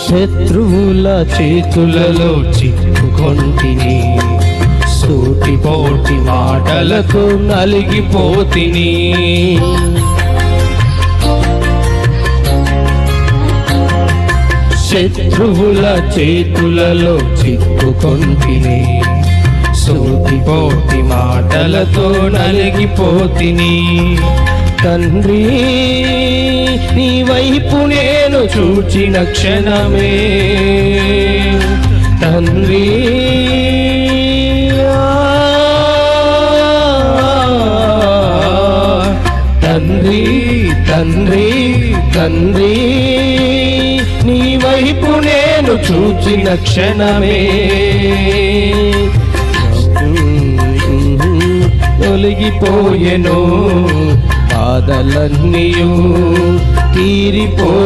శత్రువుల చేతులలో చిక్కుకొంటిని, సూటిపోటి మాటలకు నలిగిపోతిని. శత్రువుల చేతులలో చిక్కుకొంటిని, సూటిపోటి మాటలతో నలిగిపోతిని. తండ్రి నీ వైపు నేను చూచిన క్షణమే, తండ్రి తండ్రి తండ్రి తండ్రి నీ వైపు నేను చూచిన క్షణమే తొలగిపోయెను, బాధలన్నీయు తీరిపోయి